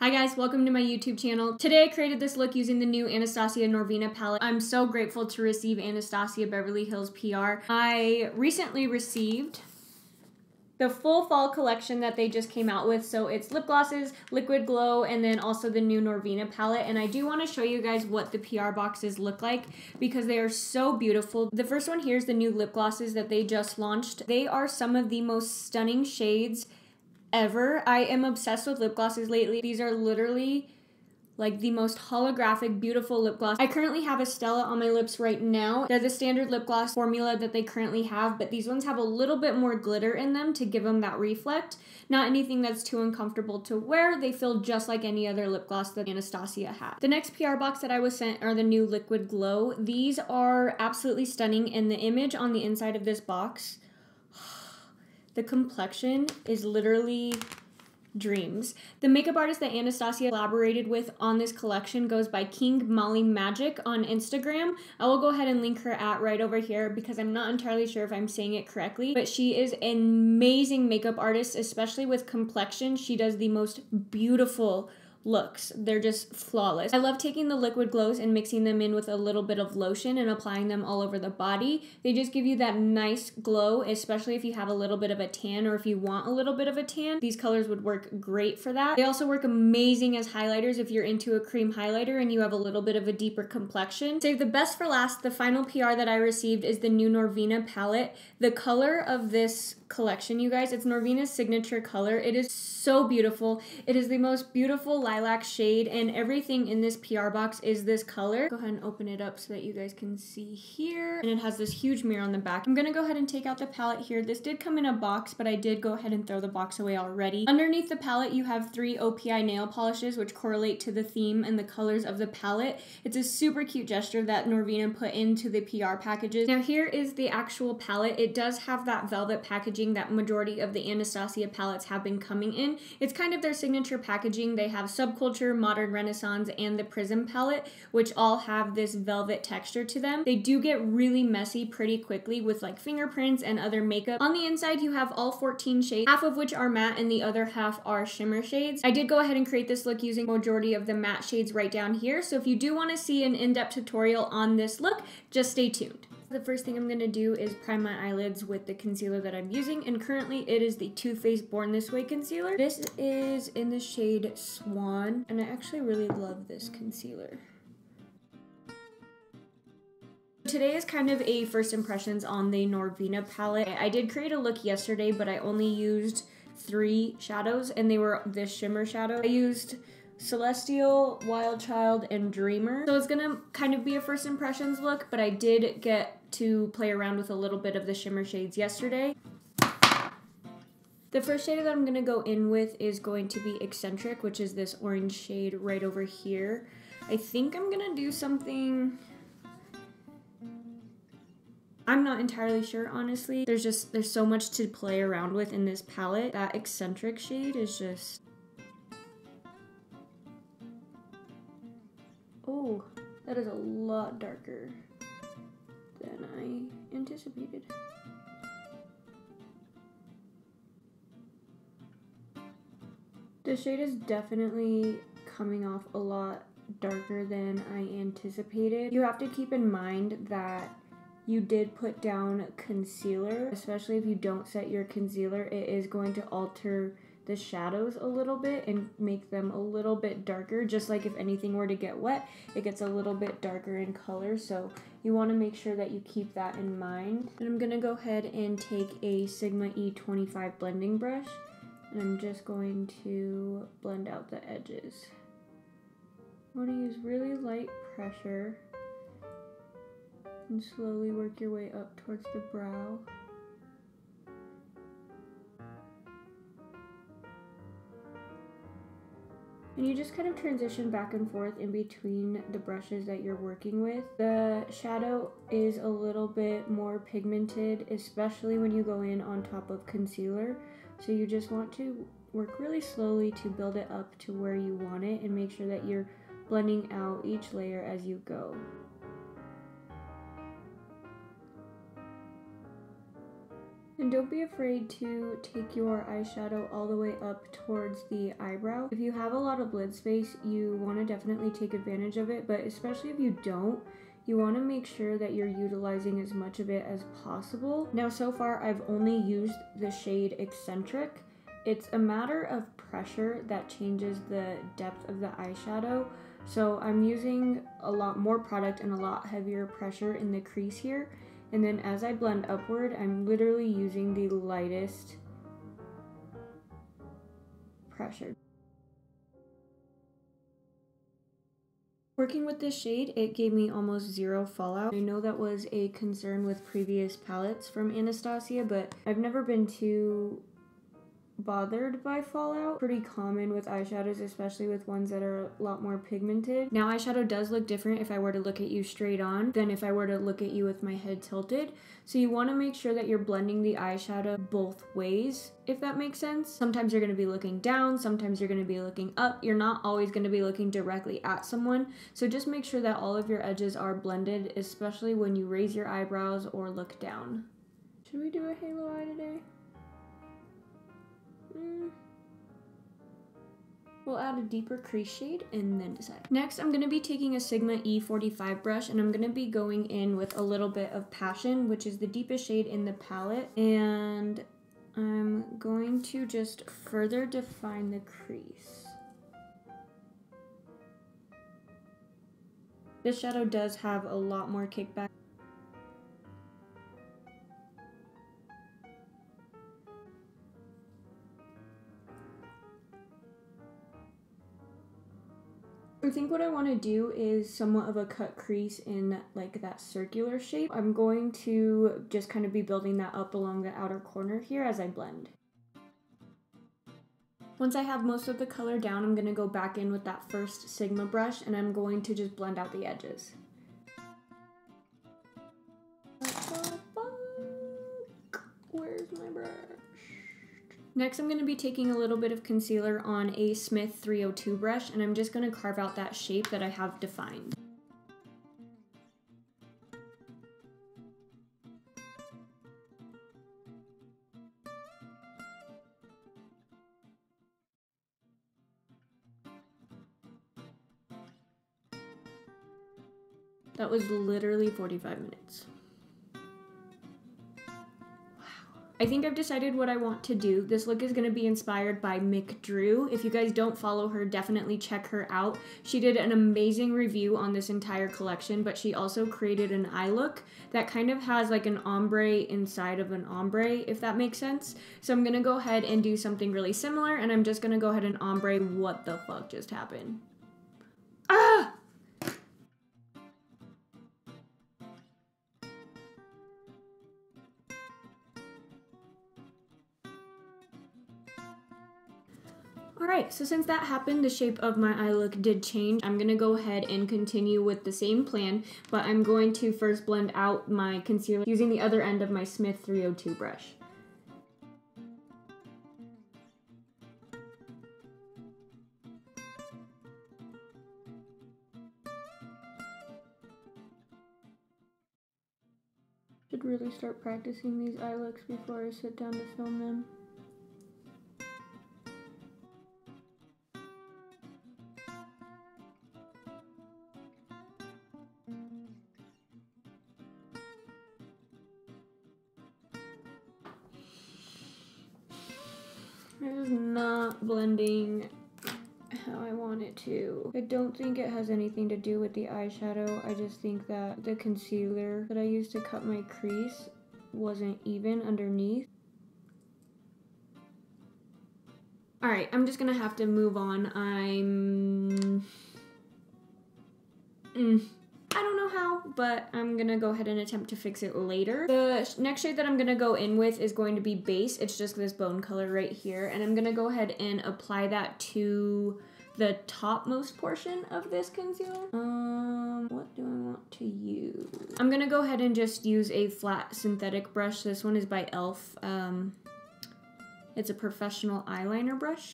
Hi guys, welcome to my YouTube channel. Today I created this look using the new Anastasia Norvina palette. I'm so grateful to receive Anastasia Beverly Hills PR. I recently received the full fall collection that they just came out with. So it's lip glosses, liquid glow, and then also the new Norvina palette. And I do want to show you guys what the PR boxes look like because they are so beautiful. The first one here is the new lip glosses that they just launched. They are some of the most stunning shades ever. I am obsessed with lip glosses lately. These are literally like the most holographic, beautiful lip gloss. I currently have a Stella on my lips right now. They're the standard lip gloss formula that they currently have, but these ones have a little bit more glitter in them to give them that reflect. Not anything that's too uncomfortable to wear. They feel just like any other lip gloss that Anastasia had. The next PR box that I was sent are the new liquid glow. These are absolutely stunning, and the image on the inside of this box, the complexion is literally dreams. The makeup artist that Anastasia collaborated with on this collection goes by King Molly Magic on Instagram. I will go ahead and link her at right over here because I'm not entirely sure if I'm saying it correctly, but she is an amazing makeup artist, especially with complexion. She does the most beautiful looks. They're just flawless. I love taking the liquid glows and mixing them in with a little bit of lotion and applying them all over the body. They just give you that nice glow, especially if you have a little bit of a tan or if you want a little bit of a tan. These colors would work great for that. They also work amazing as highlighters if you're into a cream highlighter and you have a little bit of a deeper complexion. Save the best for last. The final PR that I received is the new Norvina palette. The color of this collection, you guys, it's Norvina's signature color. It is so beautiful. It is the most beautiful lilac shade, and everything in this PR box is this color. Go ahead and open it up so that you guys can see here. And it has this huge mirror on the back. I'm gonna go ahead and take out the palette here. This did come in a box, but I did go ahead and throw the box away already. Underneath the palette, you have 3 OPI nail polishes, which correlate to the theme and the colors of the palette. It's a super cute gesture that Norvina put into the PR packages. Now here is the actual palette. It does have that velvet packaging that majority of the Anastasia palettes have been coming in. It's kind of their signature packaging. They have Subculture, Modern Renaissance, and the Prism palette, which all have this velvet texture to them. They do get really messy pretty quickly with like fingerprints and other makeup. On the inside, you have all 14 shades, half of which are matte and the other half are shimmer shades. I did go ahead and create this look using majority of the matte shades right down here. So if you do want to see an in-depth tutorial on this look, just stay tuned. The first thing I'm going to do is prime my eyelids with the concealer that I'm using, and currently it is the Too Faced Born This Way concealer. This is in the shade Swan, and I actually really love this concealer. Today is kind of a first impressions on the Norvina palette. I did create a look yesterday, but I only used 3 shadows, and they were this shimmer shadow. I used Celestial, Wild Child, and Dreamer. So it's gonna kind of be a first impressions look, but I did get to play around with a little bit of the shimmer shades yesterday. The first shade that I'm gonna go in with is going to be Eccentric, which is this orange shade right over here. I think I'm gonna do something, I'm not entirely sure, honestly. There's so much to play around with in this palette. That Eccentric shade is just, oh, that is a lot darker than I anticipated. The shade is definitely coming off a lot darker than I anticipated. You have to keep in mind that you did put down concealer, especially if you don't set your concealer, it is going to alter the shadows a little bit and make them a little bit darker. Just like if anything were to get wet, it gets a little bit darker in color, so you want to make sure that you keep that in mind. And I'm gonna go ahead and take a Sigma E25 blending brush, and I'm just going to blend out the edges. I want to use really light pressure and slowly work your way up towards the brow. And you just kind of transition back and forth in between the brushes that you're working with. The shadow is a little bit more pigmented, especially when you go in on top of concealer. So you just want to work really slowly to build it up to where you want it and make sure that you're blending out each layer as you go. And don't be afraid to take your eyeshadow all the way up towards the eyebrow. If you have a lot of lid space, you want to definitely take advantage of it, but especially if you don't, you want to make sure that you're utilizing as much of it as possible. Now, so far, I've only used the shade Eccentric. It's a matter of pressure that changes the depth of the eyeshadow. So I'm using a lot more product and a lot heavier pressure in the crease here. And then as I blend upward, I'm literally using the lightest pressure. Working with this shade, it gave me almost zero fallout. I know that was a concern with previous palettes from Anastasia, but I've never been too bothered by fallout. Pretty common with eyeshadows, especially with ones that are a lot more pigmented. Now, eyeshadow does look different if I were to look at you straight on than if I were to look at you with my head tilted. So you want to make sure that you're blending the eyeshadow both ways, if that makes sense. Sometimes you're going to be looking down, sometimes you're going to be looking up. You're not always going to be looking directly at someone. So just make sure that all of your edges are blended, especially when you raise your eyebrows or look down. Should we do a halo eye today? We'll add a deeper crease shade and then decide. Next, I'm going to be taking a Sigma E45 brush and I'm going to be going in with a little bit of Passion, which is the deepest shade in the palette. And I'm going to just further define the crease. This shadow does have a lot more kickback. I think what I want to do is somewhat of a cut crease in like that circular shape. I'm going to just kind of be building that up along the outer corner here as I blend. Once I have most of the color down, I'm going to go back in with that first Sigma brush and I'm going to just blend out the edges. Where's my brush? Next, I'm going to be taking a little bit of concealer on a Smith 302 brush, and I'm just going to carve out that shape that I have defined. That was literally 45 minutes. I think I've decided what I want to do. This look is going to be inspired by McDrew. If you guys don't follow her, definitely check her out. She did an amazing review on this entire collection, but she also created an eye look that kind of has like an ombre inside of an ombre, if that makes sense. So I'm going to go ahead and do something really similar, and I'm just going to go ahead and ombre what the fuck just happened. Ah! Alright, so since that happened, the shape of my eye look did change. I'm going to go ahead and continue with the same plan, but I'm going to first blend out my concealer using the other end of my Smith 302 brush. Should really start practicing these eye looks before I sit down to film them. This is not blending how I want it to. I don't think it has anything to do with the eyeshadow. I just think that the concealer that I used to cut my crease wasn't even underneath. Alright, I'm just gonna have to move on. I don't know how, but I'm gonna go ahead and attempt to fix it later. The next shade that I'm gonna go in with is going to be Base. It's just this bone color right here, and I'm gonna go ahead and apply that to the topmost portion of this concealer. What do I want to use? I'm gonna go ahead and just use a flat synthetic brush. This one is by e.l.f. It's a professional eyeliner brush.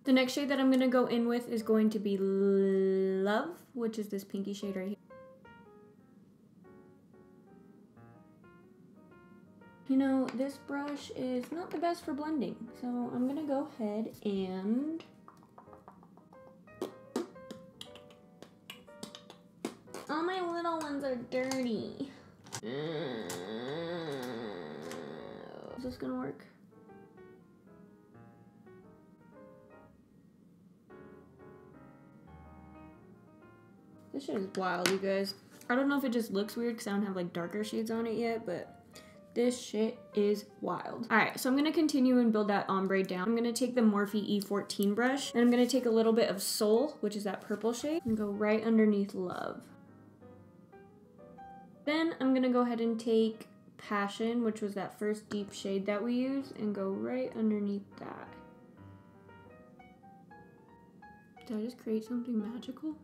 The next shade that I'm going to go in with is going to be Love, which is this pinky shade right here. know, this brush is not the best for blending, so I'm gonna go ahead and all my little ones are dirty. Is this gonna work? This shit is wild, you guys. I don't know if it just looks weird because I don't have like darker shades on it yet, but this shit is wild. All right, so I'm gonna continue and build that ombre down. I'm gonna take the Morphe E14 brush, and I'm gonna take a little bit of Soul, which is that purple shade, and go right underneath Love. Then I'm gonna go ahead and take Passion, which was that first deep shade that we used, and go right underneath that. Did I just create something magical?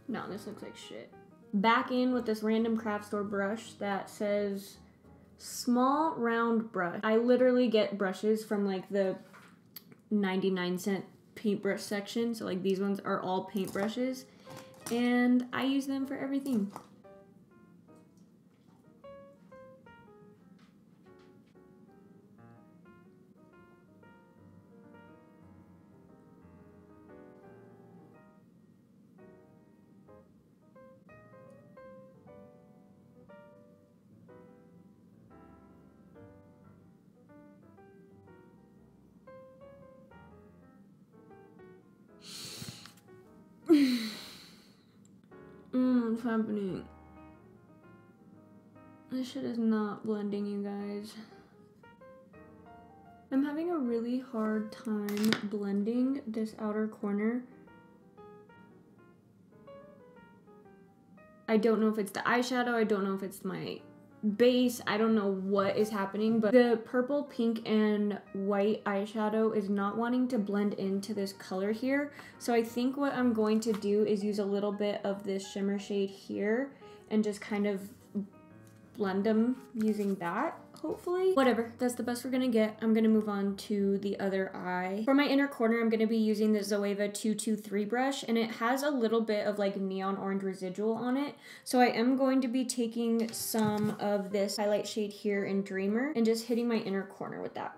No, this looks like shit. Back in with this random craft store brush that says small round brush. I literally get brushes from like the 99-cent paintbrush section. So like these ones are all paint brushes and I use them for everything. What's happening? This shit is not blending, you guys. I'm having a really hard time blending this outer corner. I don't know if it's the eyeshadow, I don't know if it's my base, I don't know what is happening, but the purple, pink, and white eyeshadow is not wanting to blend into this color here. So I think what I'm going to do is use a little bit of this shimmer shade here and just kind of blend them using that, hopefully. Whatever, that's the best we're gonna get. I'm gonna move on to the other eye. For my inner corner, I'm gonna be using the Zoeva 223 brush, and it has a little bit of like neon orange residual on it. So I am going to be taking some of this highlight shade here in Dreamer and just hitting my inner corner with that.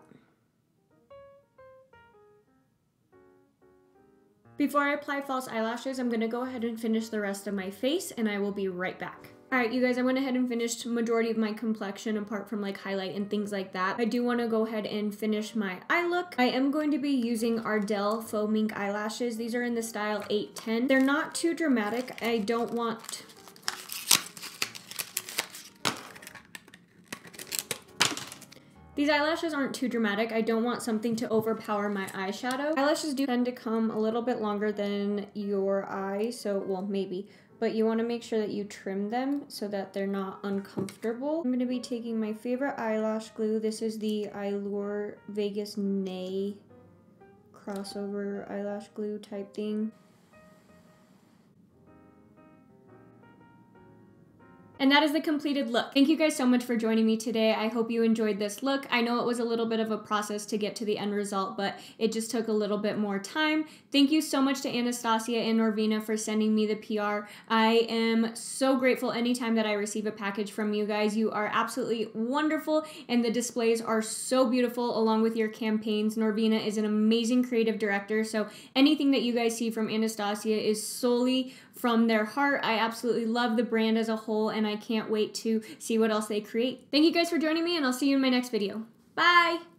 Before I apply false eyelashes, I'm gonna go ahead and finish the rest of my face, and I will be right back. Alright, you guys, I went ahead and finished majority of my complexion apart from like highlight and things like that. I do want to go ahead and finish my eye look. I am going to be using Ardell Faux Mink eyelashes. These are in the style 810. They're not too dramatic. I don't want... These eyelashes aren't too dramatic. I don't want something to overpower my eyeshadow. Eyelashes do tend to come a little bit longer than your eye, so, well, maybe. But you want to make sure that you trim them so that they're not uncomfortable. I'm going to be taking my favorite eyelash glue. This is the Allure Vegas Nay crossover eyelash glue type thing. And that is the completed look. Thank you guys so much for joining me today. I hope you enjoyed this look. I know it was a little bit of a process to get to the end result, but it just took a little bit more time. Thank you so much to Anastasia and Norvina for sending me the PR. I am so grateful anytime that I receive a package from you guys. You are absolutely wonderful, and the displays are so beautiful along with your campaigns. Norvina is an amazing creative director, so anything that you guys see from Anastasia is solely from their heart. I absolutely love the brand as a whole, and I can't wait to see what else they create. Thank you guys for joining me, and I'll see you in my next video. Bye!